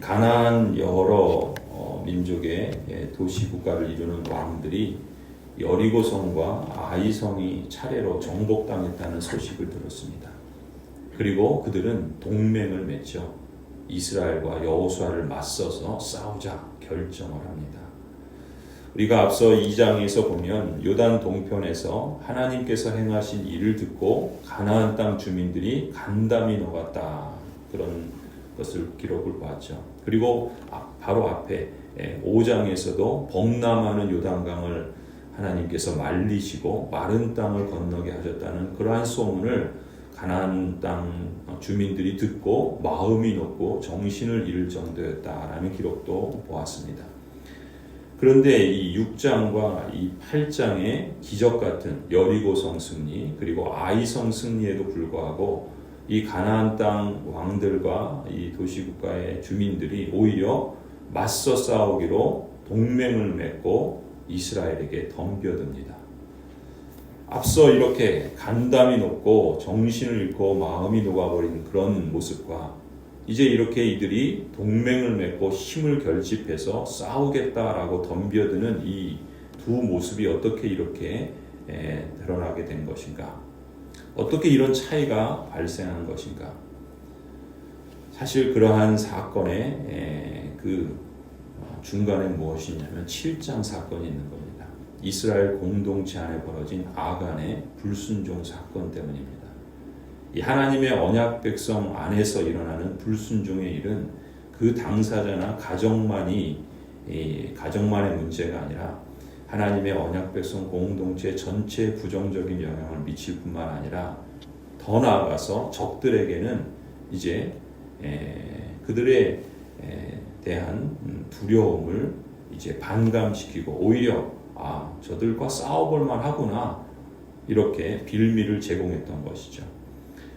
가나안 여러 민족의 도시 국가를 이루는 왕들이 여리고성과 아이성이 차례로 정복당했다는 소식을 들었습니다. 그리고 그들은 동맹을 맺죠. 이스라엘과 여호수아를 맞서서 싸우자 결정을 합니다. 우리가 앞서 2장에서 보면 요단 동편에서 하나님께서 행하신 일을 듣고 가나안 땅 주민들이 간담이 녹았다, 그런 것을 기록을 보았죠. 그리고 바로 앞에 5장에서도 범람하는 요단강을 하나님께서 말리시고 마른 땅을 건너게 하셨다는 그러한 소문을 가나안 땅 주민들이 듣고 마음이 높고 정신을 잃을 정도였다라는 기록도 보았습니다. 그런데 이 6장과 이 8장의 기적 같은 여리고성 승리, 그리고 아이성 승리에도 불구하고 이 가나안 땅 왕들과 이 도시국가의 주민들이 오히려 맞서 싸우기로 동맹을 맺고 이스라엘에게 덤벼듭니다. 앞서 이렇게 간담이 높고 정신을 잃고 마음이 녹아버린 그런 모습과 이제 이렇게 이들이 동맹을 맺고 힘을 결집해서 싸우겠다라고 덤벼드는 이 두 모습이 어떻게 이렇게 드러나게 된 것인가? 어떻게 이런 차이가 발생한 것인가? 사실 그러한 사건의 그 중간에 무엇이 있냐면 7장 사건이 있는 겁니다. 이스라엘 공동체 안에 벌어진 아간의 불순종 사건 때문입니다. 이 하나님의 언약 백성 안에서 일어나는 불순종의 일은 그 당사자나 가정만의 문제가 아니라 하나님의 언약 백성 공동체 전체에 부정적인 영향을 미칠 뿐만 아니라 더 나아가서 적들에게는 이제 그들에 대한 두려움을 이제 반감시키고 오히려 저들과 싸워볼만 하구나, 이렇게 빌미를 제공했던 것이죠.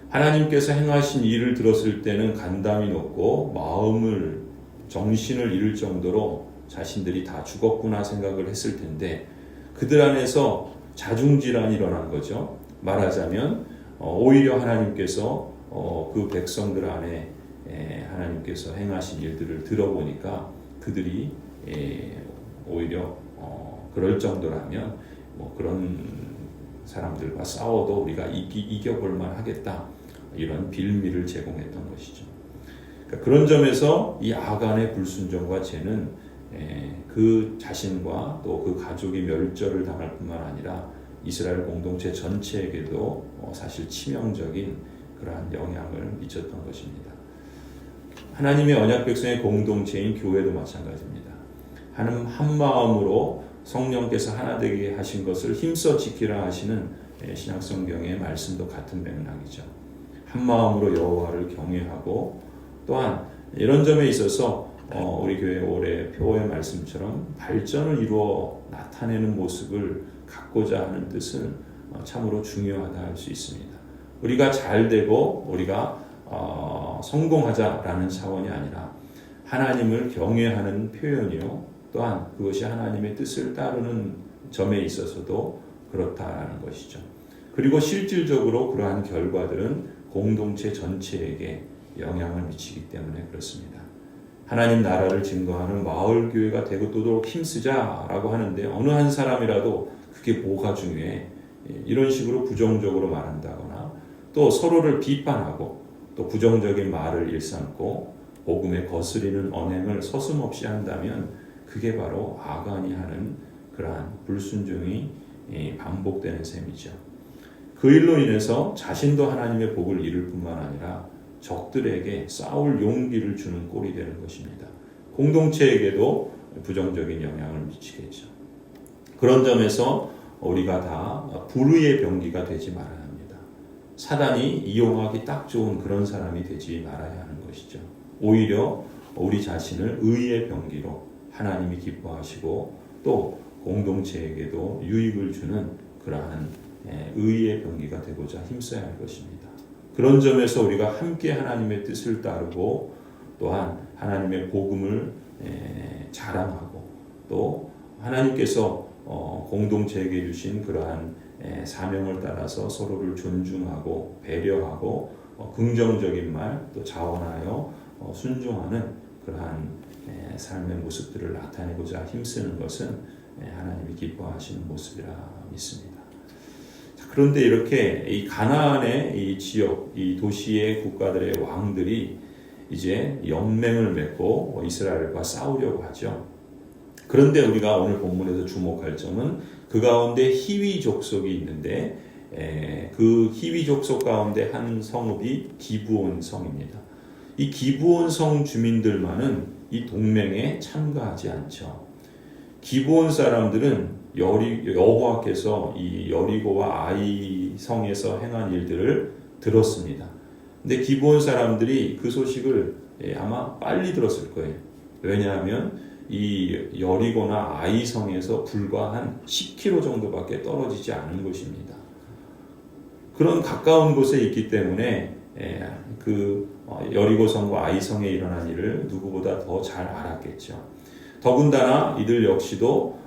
하나님께서 행하신 일을 들었을 때는 간담이 높고 마음을 정신을 잃을 정도로 자신들이 다 죽었구나 생각을 했을 텐데 그들 안에서 자중질환이 일어난 거죠. 말하자면 오히려 하나님께서 그 백성들 안에 하나님께서 행하신 일들을 들어보니까 그들이 오히려 그럴 정도라면 그런 사람들과 싸워도 우리가 이겨볼만 하겠다, 이런 빌미를 제공했던 것이죠. 그러니까 그런 점에서 이 아간의 불순종과 죄는 그 자신과 또 그 가족이 멸절을 당할 뿐만 아니라 이스라엘 공동체 전체에게도 사실 치명적인 그러한 영향을 미쳤던 것입니다. 하나님의 언약 백성의 공동체인 교회도 마찬가지입니다. 하나님 한 마음으로 성령께서 하나 되게 하신 것을 힘써 지키라 하시는 신약성경의 말씀도 같은 맥락이죠. 한 마음으로 여호와를 경외하고 또한 이런 점에 있어서 우리 교회 올해 표의 말씀처럼 발전을 이루어 나타내는 모습을 갖고자 하는 뜻은 참으로 중요하다 할 수 있습니다. 우리가 잘 되고 우리가 성공하자라는 차원이 아니라 하나님을 경외하는 표현이요, 또한 그것이 하나님의 뜻을 따르는 점에 있어서도 그렇다는 것이죠. 그리고 실질적으로 그러한 결과들은 공동체 전체에게 영향을 미치기 때문에 그렇습니다. 하나님 나라를 증거하는 마을교회가 되도록 힘쓰자라고 하는데 어느 한 사람이라도 그게 뭐가 중요해? 이런 식으로 부정적으로 말한다거나 또 서로를 비판하고 또 부정적인 말을 일삼고 복음에 거스리는 언행을 서슴없이 한다면 그게 바로 아간이 하는 그러한 불순종이 반복되는 셈이죠. 그 일로 인해서 자신도 하나님의 복을 잃을 뿐만 아니라 적들에게 싸울 용기를 주는 꼴이 되는 것입니다. 공동체에게도 부정적인 영향을 미치겠죠. 그런 점에서 우리가 다 불의의 병기가 되지 말아야 합니다. 사단이 이용하기 딱 좋은 그런 사람이 되지 말아야 하는 것이죠. 오히려 우리 자신을 의의 병기로 하나님이 기뻐하시고 또 공동체에게도 유익을 주는 그러한 의의 병기가 되고자 힘써야 할 것입니다. 그런 점에서 우리가 함께 하나님의 뜻을 따르고 또한 하나님의 복음을 자랑하고 또 하나님께서 공동체에게 주신 그러한 사명을 따라서 서로를 존중하고 배려하고 긍정적인 말 또 자원하여 순종하는 그러한 삶의 모습들을 나타내고자 힘쓰는 것은 하나님이 기뻐하시는 모습이라 믿습니다. 그런데 이렇게 이 가나안의 이 지역, 이 도시의 국가들의 왕들이 이제 연맹을 맺고 이스라엘과 싸우려고 하죠. 그런데 우리가 오늘 본문에서 주목할 점은 그 가운데 히위 족속이 있는데 그 히위 족속 가운데 한 성읍이 기브온 성입니다. 이 기브온 성 주민들만은 이 동맹에 참가하지 않죠. 기브온 사람들은 여호와께서 이 여리고와 아이 성에서 행한 일들을 들었습니다. 근데 기브온 사람들이 그 소식을 아마 빨리 들었을 거예요. 왜냐하면 이 여리고나 아이 성에서 불과 한 10km 정도밖에 떨어지지 않은 곳입니다. 그런 가까운 곳에 있기 때문에 그 여리고성과 아이성에 일어난 일을 누구보다 더 잘 알았겠죠. 더군다나 이들 역시도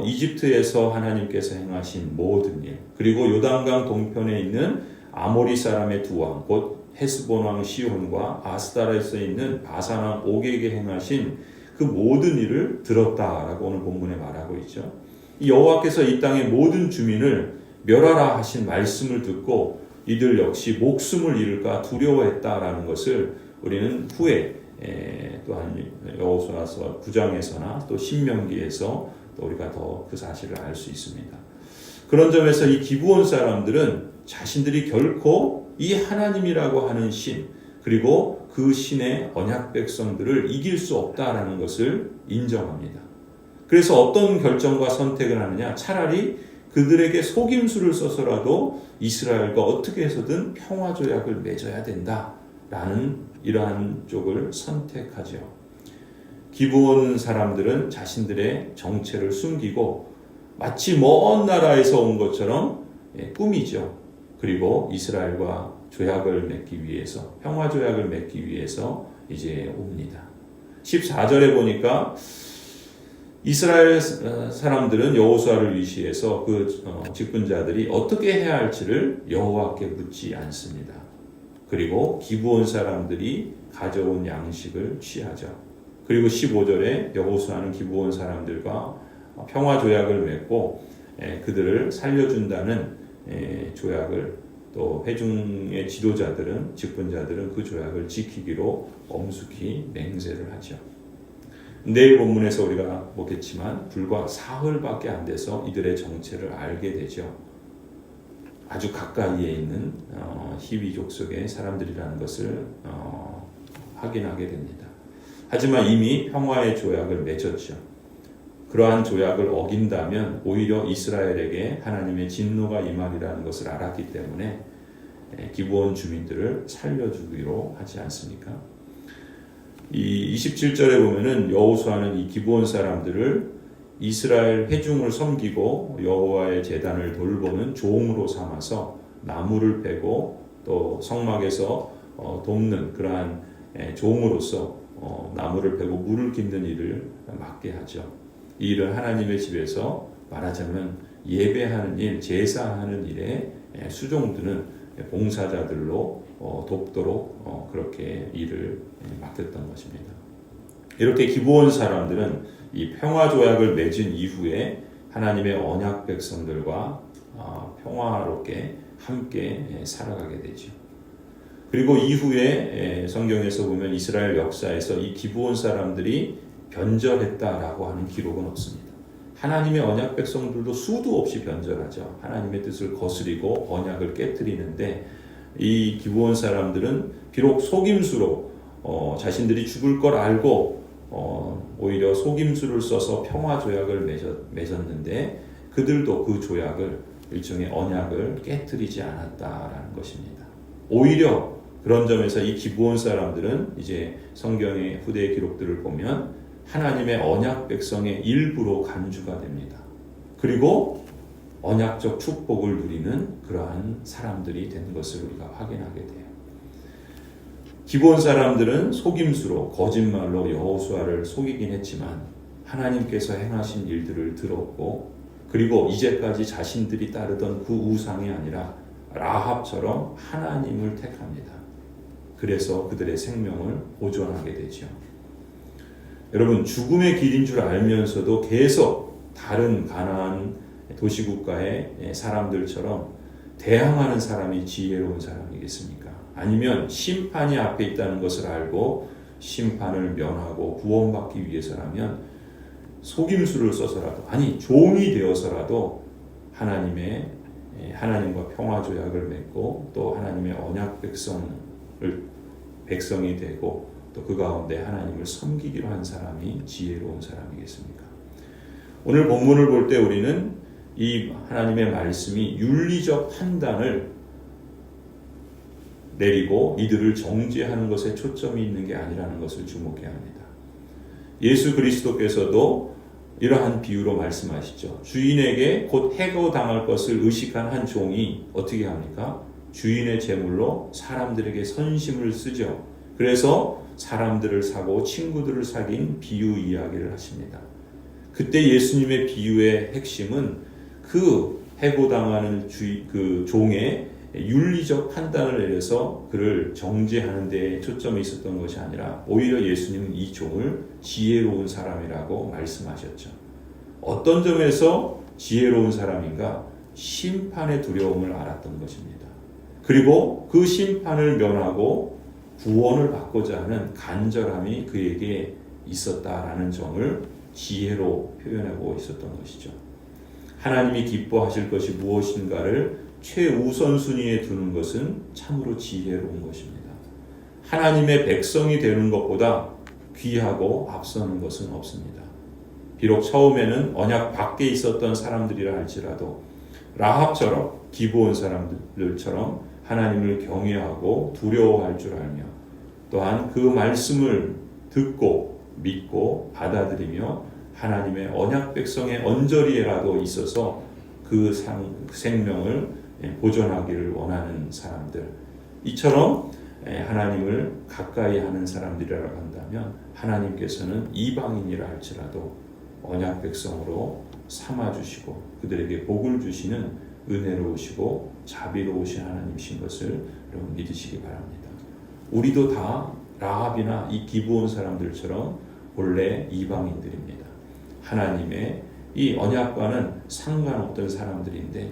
이집트에서 하나님께서 행하신 모든 일, 그리고 요단강 동편에 있는 아모리 사람의 두 왕, 곧 헤스본 왕 시온과 아스다라에서 있는 바산 왕 옥에게 행하신 그 모든 일을 들었다라고 오늘 본문에 말하고 있죠. 여호와께서 이 땅의 모든 주민을 멸하라 하신 말씀을 듣고 이들 역시 목숨을 잃을까 두려워했다라는 것을 우리는 후에 또한 여호수아서 9장에서나 또 신명기에서 또 우리가 더 그 사실을 알 수 있습니다. 그런 점에서 이 기브온 사람들은 자신들이 결코 이 하나님이라고 하는 신, 그리고 그 신의 언약 백성들을 이길 수 없다라는 것을 인정합니다. 그래서 어떤 결정과 선택을 하느냐? 차라리 그들에게 속임수를 써서라도 이스라엘과 어떻게 해서든 평화조약을 맺어야 된다라는 이러한 쪽을 선택하죠. 기브온 사람들은 자신들의 정체를 숨기고 마치 먼 나라에서 온 것처럼 꾸미죠. 그리고 이스라엘과 조약을 맺기 위해서, 평화조약을 맺기 위해서 이제 옵니다. 14절에 보니까 이스라엘 사람들은 여호수아를 위시해서 그 직분자들이 어떻게 해야 할지를 여호와께 묻지 않습니다. 그리고 기브온 사람들이 가져온 양식을 취하죠. 그리고 15절에 여호수아는 기브온 사람들과 평화조약을 맺고 그들을 살려준다는 조약을, 또 회중의 지도자들은, 직분자들은 그 조약을 지키기로 엄숙히 맹세를 하죠. 내일 본문에서 우리가 보겠지만 불과 사흘밖에 안 돼서 이들의 정체를 알게 되죠. 아주 가까이에 있는 히위 족속의 사람들이라는 것을 확인하게 됩니다. 하지만 이미 평화의 조약을 맺었죠. 그러한 조약을 어긴다면 오히려 이스라엘에게 하나님의 진노가 임하리라는 것을 알았기 때문에 기브온 주민들을 살려주기로 하지 않습니까? 이 27절에 보면은 여호수아는 이 기브온 사람들을 이스라엘 회중을 섬기고 여호와의 제단을 돌보는 종으로 삼아서 나무를 베고 또 성막에서 돕는 그러한 종으로서 나무를 베고 물을 깃는 일을 맡게 하죠. 이 일은 하나님의 집에서 말하자면 예배하는 일, 제사하는 일에 수종드는 봉사자들로 돕도록 그렇게 일을 맡겼던 것입니다. 이렇게 기브온 사람들은 이 평화조약을 맺은 이후에 하나님의 언약 백성들과 평화롭게 함께 살아가게 되죠. 그리고 이후에 성경에서 보면 이스라엘 역사에서 이 기브온 사람들이 변절했다라고 하는 기록은 없습니다. 하나님의 언약 백성들도 수도 없이 변절하죠. 하나님의 뜻을 거스리고 언약을 깨뜨리는데 이 기브온 사람들은 비록 속임수로 자신들이 죽을 걸 알고 오히려 속임수를 써서 평화조약을 맺었는데 그들도 그 조약을, 일종의 언약을 깨뜨리지 않았다라는 것입니다. 오히려 그런 점에서 이 기브온 사람들은 이제 성경의 후대의 기록들을 보면 하나님의 언약 백성의 일부로 간주가 됩니다. 그리고 언약적 축복을 누리는 그러한 사람들이 된 것을 우리가 확인하게 돼요. 기브온 사람들은 속임수로, 거짓말로 여호수아를 속이긴 했지만 하나님께서 행하신 일들을 들었고, 그리고 이제까지 자신들이 따르던 그 우상이 아니라 라합처럼 하나님을 택합니다. 그래서 그들의 생명을 보존하게 되죠. 여러분 죽음의 길인 줄 알면서도 계속 다른 가나안 도시국가의 사람들처럼 대항하는 사람이 지혜로운 사람이겠습니까? 아니면 심판이 앞에 있다는 것을 알고 심판을 면하고 구원받기 위해서라면 속임수를 써서라도, 아니 종이 되어서라도 하나님과 평화 조약을 맺고 또 하나님의 언약 백성이 되고 또 그 가운데 하나님을 섬기기로 한 사람이 지혜로운 사람이겠습니까? 오늘 본문을 볼 때 우리는 이 하나님의 말씀이 윤리적 판단을 내리고 이들을 정죄하는 것에 초점이 있는 게 아니라는 것을 주목해야 합니다. 예수 그리스도께서도 이러한 비유로 말씀하시죠. 주인에게 곧 해고당할 것을 의식한 한 종이 어떻게 합니까? 주인의 재물로 사람들에게 선심을 쓰죠. 그래서 사람들을 사고 친구들을 사귄 비유 이야기를 하십니다. 그때 예수님의 비유의 핵심은 그 해고당하는 그 종의 윤리적 판단을 내려서 그를 정죄하는 데 초점이 있었던 것이 아니라 오히려 예수님은 이 종을 지혜로운 사람이라고 말씀하셨죠. 어떤 점에서 지혜로운 사람인가? 심판의 두려움을 알았던 것입니다. 그리고 그 심판을 면하고 구원을 받고자 하는 간절함이 그에게 있었다라는 점을 지혜로 표현하고 있었던 것이죠. 하나님이 기뻐하실 것이 무엇인가를 최우선순위에 두는 것은 참으로 지혜로운 것입니다. 하나님의 백성이 되는 것보다 귀하고 앞서는 것은 없습니다. 비록 처음에는 언약 밖에 있었던 사람들이라 할지라도 라합처럼 기브온 사람들처럼 하나님을 경외하고 두려워할 줄 알며 또한 그 말씀을 듣고 믿고 받아들이며 하나님의 언약 백성의 언저리에라도 있어서 그 생명을 보존하기를 원하는 사람들, 이처럼 하나님을 가까이 하는 사람들이라고 한다면 하나님께서는 이방인이라 할지라도 언약 백성으로 삼아주시고 그들에게 복을 주시는 은혜로우시고 자비로우신 하나님이신 것을 여러분 믿으시기 바랍니다. 우리도 다 라합이나 이 기브온 사람들처럼 본래 이방인들입니다. 하나님의 이 언약과는 상관없던 사람들인데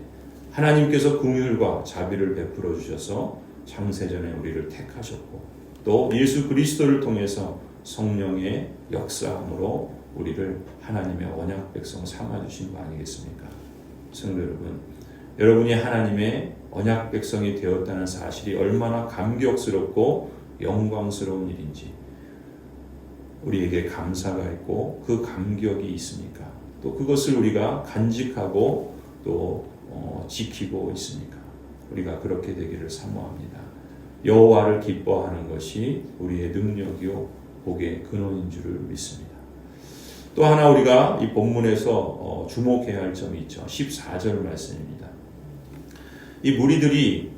하나님께서 긍휼과 자비를 베풀어 주셔서 창세전에 우리를 택하셨고 또 예수 그리스도를 통해서 성령의 역사함으로 우리를 하나님의 언약 백성 삼아주신 거 아니겠습니까? 성도 여러분, 여러분이 하나님의 언약 백성이 되었다는 사실이 얼마나 감격스럽고 영광스러운 일인지 우리에게 감사가 있고 그 감격이 있습니까? 또 그것을 우리가 간직하고 또 지키고 있습니까? 우리가 그렇게 되기를 사모합니다. 여호와를 기뻐하는 것이 우리의 능력이요 복의 근원인 줄을 믿습니다. 또 하나 우리가 이 본문에서 주목해야 할 점이 있죠. 14절 말씀입니다. 이 무리들이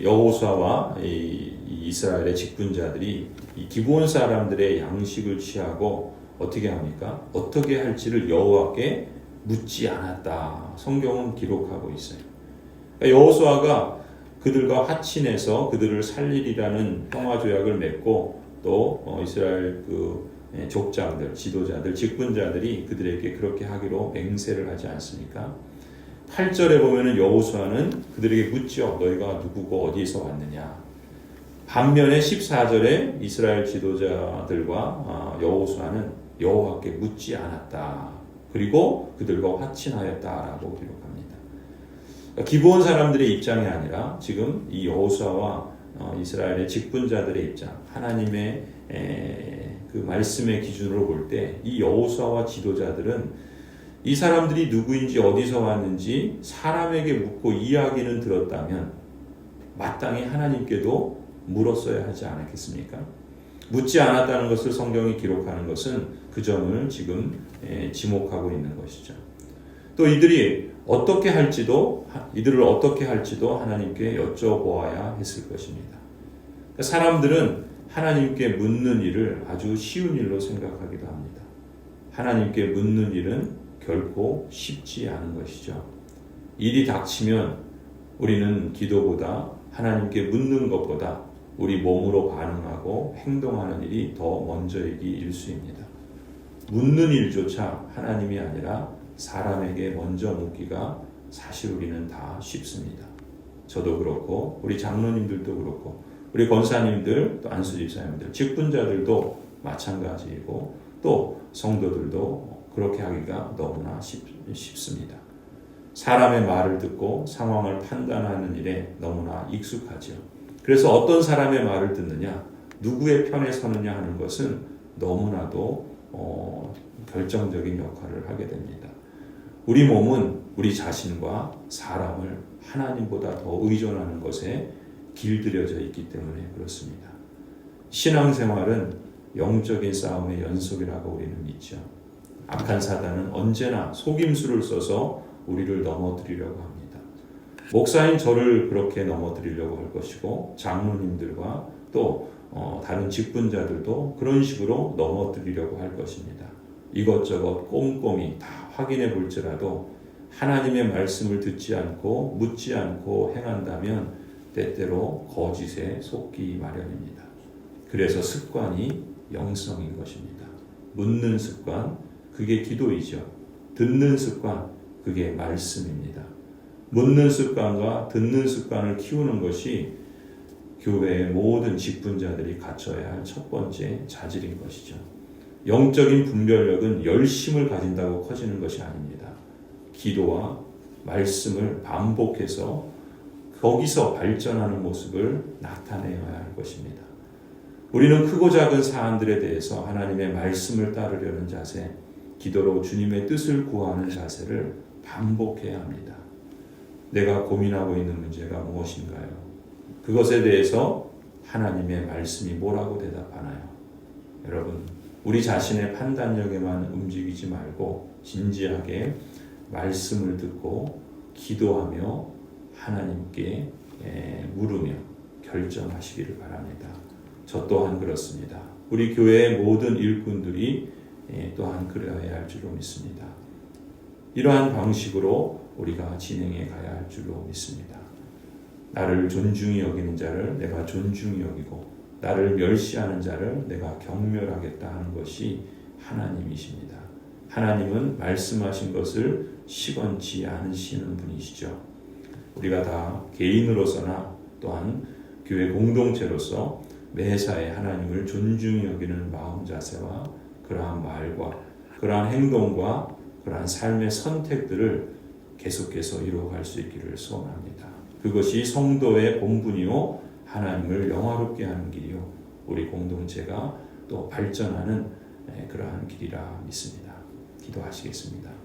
여호수아와 이스라엘의 직분자들이 이 기브온 사람들의 양식을 취하고 어떻게 합니까? 어떻게 할지를 여호와께 묻지 않았다. 성경은 기록하고 있어요. 그러니까 여호수아가 그들과 화친해서 그들을 살리리라는 평화 조약을 맺고 또 이스라엘 그 족장들, 지도자들, 직분자들이 그들에게 그렇게 하기로 맹세를 하지 않습니까? 8절에 보면은 여호수아는 그들에게 묻죠. 너희가 누구고 어디에서 왔느냐. 반면에 14절에 이스라엘 지도자들과 여호수아는 여호와께 묻지 않았다. 그리고 그들과 화친하였다라고 기록합니다. 기브온 사람들의 입장이 아니라 지금 이 여호수아와 이스라엘의 직분자들의 입장, 하나님의 그 말씀의 기준으로 볼 때 이 여호수아와 지도자들은 이 사람들이 누구인지 어디서 왔는지 사람에게 묻고 이야기는 들었다면 마땅히 하나님께도 물었어야 하지 않았겠습니까? 묻지 않았다는 것을 성경이 기록하는 것은 그 점을 지금 지목하고 있는 것이죠. 또 이들을 어떻게 할지도 하나님께 여쭤보아야 했을 것입니다. 사람들은 하나님께 묻는 일을 아주 쉬운 일로 생각하기도 합니다. 하나님께 묻는 일은 결코 쉽지 않은 것이죠. 일이 닥치면 우리는 기도보다 하나님께 묻는 것보다 우리 몸으로 반응하고 행동하는 일이 더 먼저이기 일쑤입니다. 묻는 일조차 하나님이 아니라 사람에게 먼저 묻기가 사실 우리는 다 쉽습니다. 저도 그렇고 우리 장로님들도 그렇고 우리 권사님들 또 안수집사님들 직분자들도 마찬가지이고 또 성도들도 그렇게 하기가 너무나 쉽습니다. 사람의 말을 듣고 상황을 판단하는 일에 너무나 익숙하죠. 그래서 어떤 사람의 말을 듣느냐, 누구의 편에 서느냐 하는 것은 너무나도 결정적인 역할을 하게 됩니다. 우리 몸은 우리 자신과 사람을 하나님보다 더 의존하는 것에 길들여져 있기 때문에 그렇습니다. 신앙생활은 영적인 싸움의 연속이라고 우리는 믿죠. 악한 사단은 언제나 속임수를 써서 우리를 넘어뜨리려고 합니다. 목사인 저를 그렇게 넘어뜨리려고 할 것이고 장로님들과 또 다른 직분자들도 그런 식으로 넘어뜨리려고 할 것입니다. 이것저것 꼼꼼히 다 확인해 볼지라도 하나님의 말씀을 듣지 않고 묻지 않고 행한다면 때때로 거짓에 속기 마련입니다. 그래서 습관이 영성인 것입니다. 묻는 습관, 그게 기도이죠. 듣는 습관, 그게 말씀입니다. 묻는 습관과 듣는 습관을 키우는 것이 교회의 모든 직분자들이 갖춰야 할 첫 번째 자질인 것이죠. 영적인 분별력은 열심을 가진다고 커지는 것이 아닙니다. 기도와 말씀을 반복해서 거기서 발전하는 모습을 나타내어야 할 것입니다. 우리는 크고 작은 사안들에 대해서 하나님의 말씀을 따르려는 자세, 기도로 주님의 뜻을 구하는 자세를 반복해야 합니다. 내가 고민하고 있는 문제가 무엇인가요? 그것에 대해서 하나님의 말씀이 뭐라고 대답하나요? 여러분, 우리 자신의 판단력에만 움직이지 말고 진지하게 말씀을 듣고 기도하며 하나님께 물으며 결정하시기를 바랍니다. 저 또한 그렇습니다. 우리 교회의 모든 일꾼들이 또한 그래야 할 줄로 믿습니다. 이러한 방식으로 우리가 진행해 가야 할 줄로 믿습니다. 나를 존중히 여기는 자를 내가 존중히 여기고 나를 멸시하는 자를 내가 경멸하겠다 하는 것이 하나님이십니다. 하나님은 말씀하신 것을 시건치 않으시는 분이시죠. 우리가 다 개인으로서나 또한 교회 공동체로서 매사에 하나님을 존중히 여기는 마음 자세와 그러한 말과 그러한 행동과 그러한 삶의 선택들을 계속해서 이루어갈 수 있기를 소원합니다. 그것이 성도의 본분이요 하나님을 영화롭게 하는 길이요 우리 공동체가 또 발전하는 그러한 길이라 믿습니다. 기도하시겠습니다.